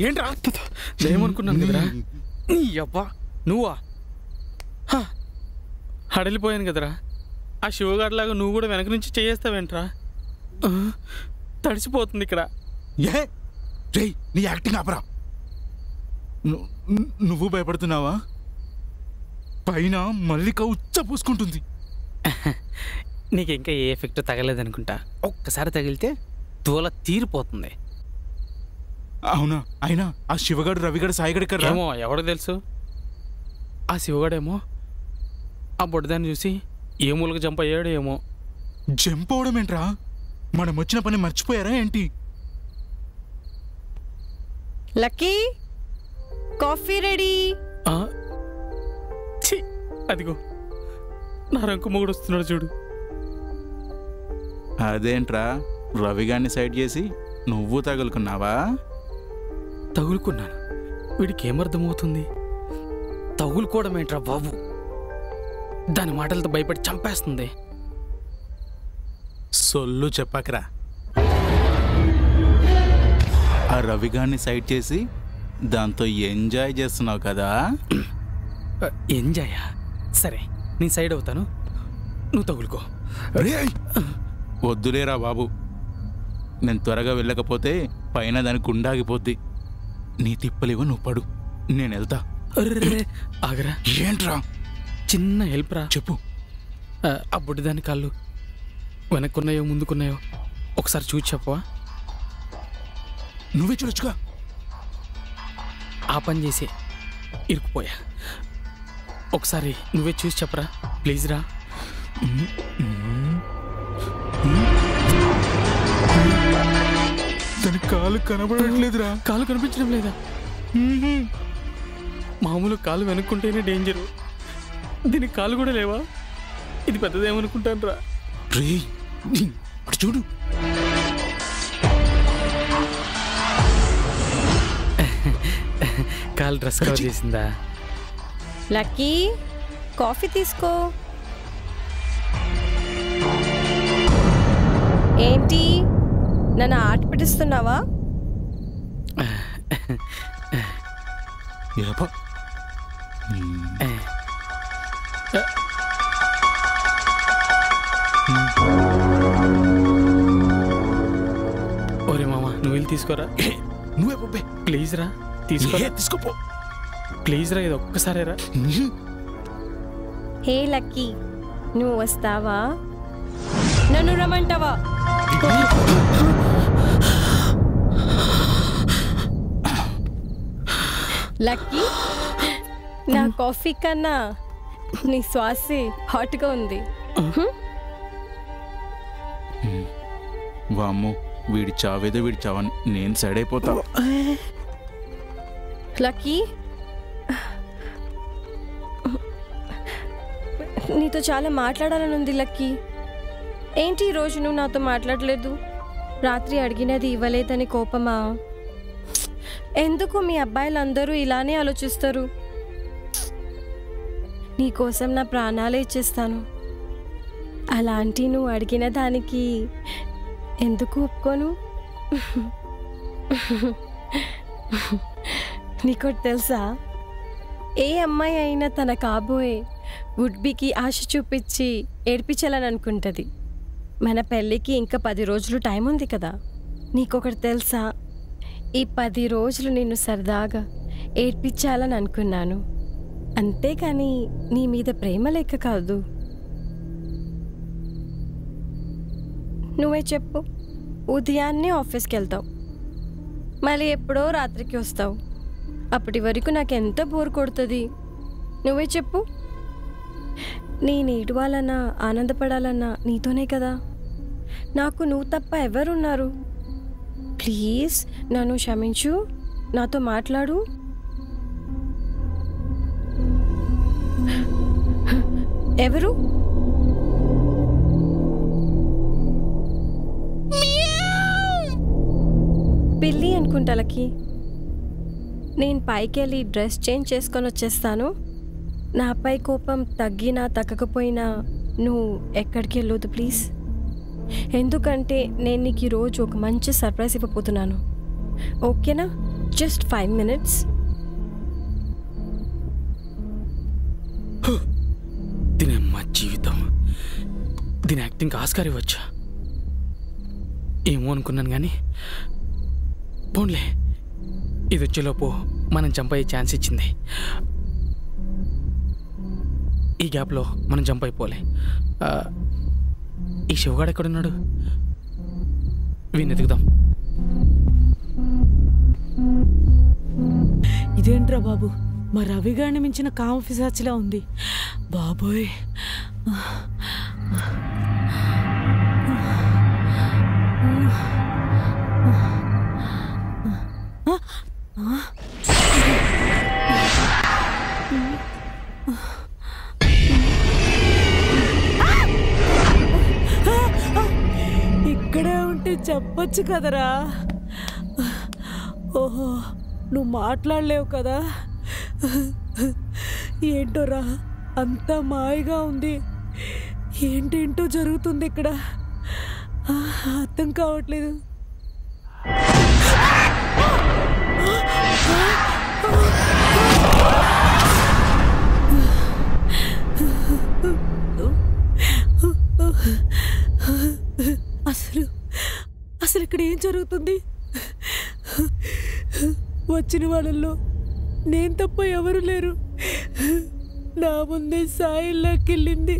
ఏంట్రా ఏమనుకున్నాను కదరా నీ అబ్బా నువ్వా హడలిపోయాను కదరా. ఆ శివగాడిలాగా నువ్వు కూడా వెనక నుంచి చేయేస్తావేంట్రా? తడిసిపోతుంది ఇక్కడ. ఏ రే నీ యాక్టింగ్ ఆపరా. నువ్వు భయపడుతున్నావా? పైన మల్లిక ఉచ్చ పూసుకుంటుంది. నీకు ఇంకా ఏ ఎఫెక్ట్ తగలేదనుకుంటా. ఒక్కసారి తగిలితే తోల తీరిపోతుంది. అవునా? అయినా ఆ శివగాడు రవిగాడు సాయిగడి కర్రా. ఏమో ఎవరికి తెలుసు. ఆ శివగాడేమో ఆ బొడ్డదాన్ని చూసి ఏ మూలకు జంప్ అయ్యాడు ఏమో. జంప్ అవడం ఏంట్రా? మనం వచ్చిన పని మర్చిపోయారా ఏంటి? Lucky coffee ready. అదిగో నా రంకు మొగుడు వస్తున్నాడు చూడు. అదేంట్రా రవిగాన్ని సైడ్ చేసి నువ్వు తగులుకున్నావా? తగులుకున్నాను. వీడికి ఏమర్థమవుతుంది? తగులుకోవడం ఏంట్రా బాబు? దాని మాటలతో భయపడి చంపేస్తుంది. సొల్లు చెప్పకరా. ఆ రవిగాన్ని సైడ్ చేసి దాంతో ఎంజాయ్ చేస్తున్నావు కదా? ఎంజాయా? సరే నేను సైడ్ అవుతాను, నువ్వు తగులుకో. వద్దులేరా బాబు, నేను త్వరగా వెళ్ళకపోతే పైన దానికి గుండాగిపోద్ది. నీ తిప్పలేవో నువ్వు పడు, నేను వెళ్తా. ఆగరా. ఏంట్రా? చిన్న హెల్ప్ రా. చెప్పు. ఆ బుడ్డిదాని కాళ్ళు వెనక్కున్నాయో ముందుకున్నాయో ఒకసారి చూసి చెప్పవా? నువ్వే చూడొచ్చుగా. ఆ పని చేసి ఇరుక్కుపోయా. ఒకసారి నువ్వే చూసి చెప్పరా ప్లీజ్ రా. దాని కాలు కనబడట్లేదురా. కాలు కనిపించడం లేదా? మామూలు కాలు వెనుక్కుంటేనే డేంజరు, దీనికి కాలు కూడా లేవా? ఇది పెద్దదేమనుకుంటాను రా. అటు చూడు. కాలు డ్రెస్ కవర్ చేసిందా? లక్కీ కాఫీ తీసుకో. ఏంటి నన్ను ఆట పట్టిస్తున్నావా? ఓరే మామ నువ్వు వెళ్ళి తీసుకోరా. నువ్వే పబ్బే. ప్లీజ్ రా తీసుకోపో. ప్లీజ్ రా, ఇది ఒక్కసారే రా. హే లక్కీ, నువ్వు వస్తావా? నన్ను రమ్మంటావా? లక్కీ, నా కాఫీ కన్నా నీ శ్వాసే హాట్గా ఉంది. వామ్మో, వీడి చావేదో వీడి చావని నేను సైడ్ అయిపోతా. లక్కీ, నీతో చాలా మాట్లాడాలని ఉంది లక్కీ. ఏంటి ఈరోజు నువ్వు నాతో మాట్లాడలేదు? రాత్రి అడిగినది ఇవ్వలేదని కోపమా? ఎందుకు మీ అబ్బాయిలందరూ ఇలానే ఆలోచిస్తారు? నీకోసం నా ప్రాణాలే ఇచ్చేస్తాను. అలాంటి నువ్వు అడిగిన దానికి ఎందుకు ఒప్పుకోను? నీకోటి తెలుసా, ఏ అమ్మాయి అయినా తన కాబోయే వుడ్బీకి ఆశ చూపించి ఏడ్పించాలని అనుకుంటుంది. మన పెళ్ళికి ఇంకా 10 రోజులు టైం ఉంది కదా. నీకొకటి తెలుసా, ఈ 10 రోజులు నిన్ను సరదాగా ఏడ్పించాలని అనుకున్నాను, అంతేకాని నీ మీద ప్రేమ లేక కాదు. నువ్వే చెప్పు. ఉదయాన్నే ఆఫీస్కి వెళ్తావు, మళ్ళీ ఎప్పుడో రాత్రికి వస్తావు. అప్పటి వరకు నాకు ఎంత బోర్ కొడుతుంది? నువ్వే చెప్పు. నేను ఏడవాలన్నా ఆనందపడాలన్నా నీతోనే కదా. నాకు నువ్వు తప్ప ఎవరున్నారు? ప్లీజ్ నన్ను క్షమించు, నాతో మాట్లాడు. ఎవరు? పిల్లి అనుకుంటా లక్కీ. నేను పైకి వెళ్ళి డ్రెస్ చేంజ్ చేసుకొని వచ్చేస్తాను. నాపై కోపం తగ్గినా తగ్గకపోయినా నువ్వు ఎక్కడికి వెళ్ళొద్దు ప్లీజ్. ఎందుకంటే నేను నీకు ఈరోజు ఒక మంచి సర్ప్రైజ్ ఇవ్వబోతున్నాను. ఓకేనా? Just 5 minutes. దీని మా జీవితం, దీని యాక్టింగ్ ఆస్కార్ ఇవ్వచ్చా ఏమో అనుకున్నాను, కానీ పోన్లే, ఇది వచ్చేలోపు మనం జంప్ అయ్యే ఛాన్స్ ఇచ్చింది. ఈ గ్యాప్లో మనం జంప్ అయిపోలే. ఈ శివగాడు ఎక్కడున్నాడు? వీడిని ఎతుకుదాం. ఇదేంట్రా బాబు, మా రవిగాడిని మించిన కామ పిశాచిలా ఉంది బాబోయ్. ఇక్కడే ఉంటే చెప్పొచ్చు కదరా. ఓహో, నువ్వు మాట్లాడలేవు కదా. ఏంటోరా అంతా మాయగా ఉంది. ఏంటేంటో జరుగుతుంది ఇక్కడ, అర్థం కావట్లేదు. అసలు ఇక్కడ ఏం జరుగుతుంది? వచ్చిన వాళ్ళల్లో నేను తప్ప ఎవరు లేరు. నా ముందే సాయిల్లాకెళ్ళింది.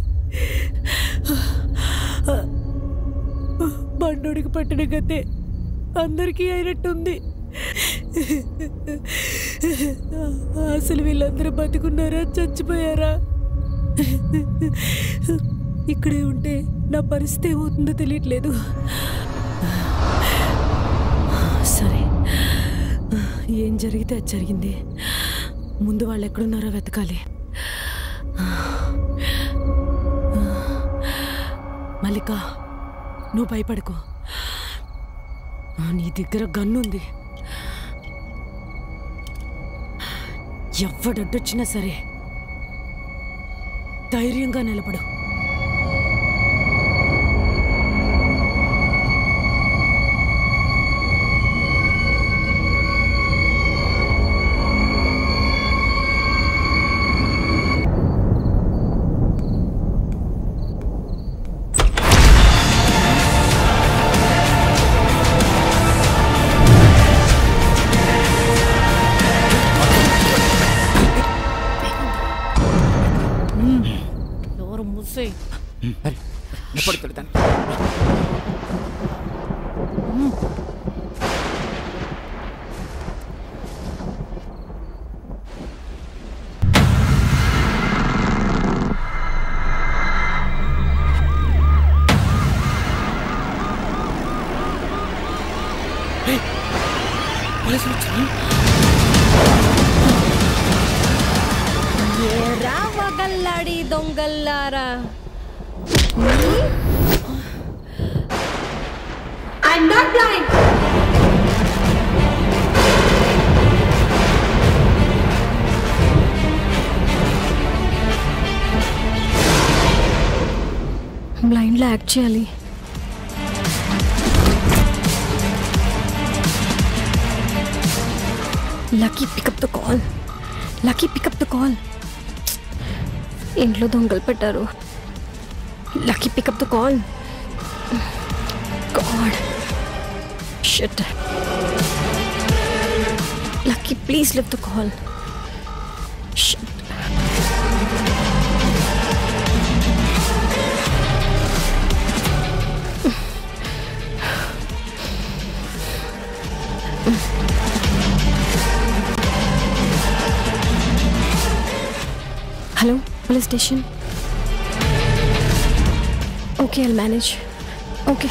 బండోడికి పట్టిన గతే అందరికీ అయినట్టుంది. అసలు వీళ్ళందరూ బతికున్నారా చచ్చిపోయారా? ఇక్కడే ఉంటే నా పరిస్థితి ఏమవుతుందో తెలియట్లేదు. సరే, ఏం జరిగితే అది జరిగింది. ముందు వాళ్ళు ఎక్కడున్నారో వెతకాలి. మల్లిక, నువ్వు భయపడకు. నీ దగ్గర గన్నుంది. ఎవడడ్డొచ్చినా సరే ధైర్యంగా నిలబడు. రావగల్లాడి దొంగల్లారా, I'm not blind. బ్లైండ్లో యాక్ట్ చేయాలి. Lucky pick up the call. Lucky pick up the call. ఇంట్లో దొంగలు పెట్టారు. Lucky pick up the call. God shit. Lucky please lift the call. Shit. Hello, police station. Okay, I'll manage. Okay.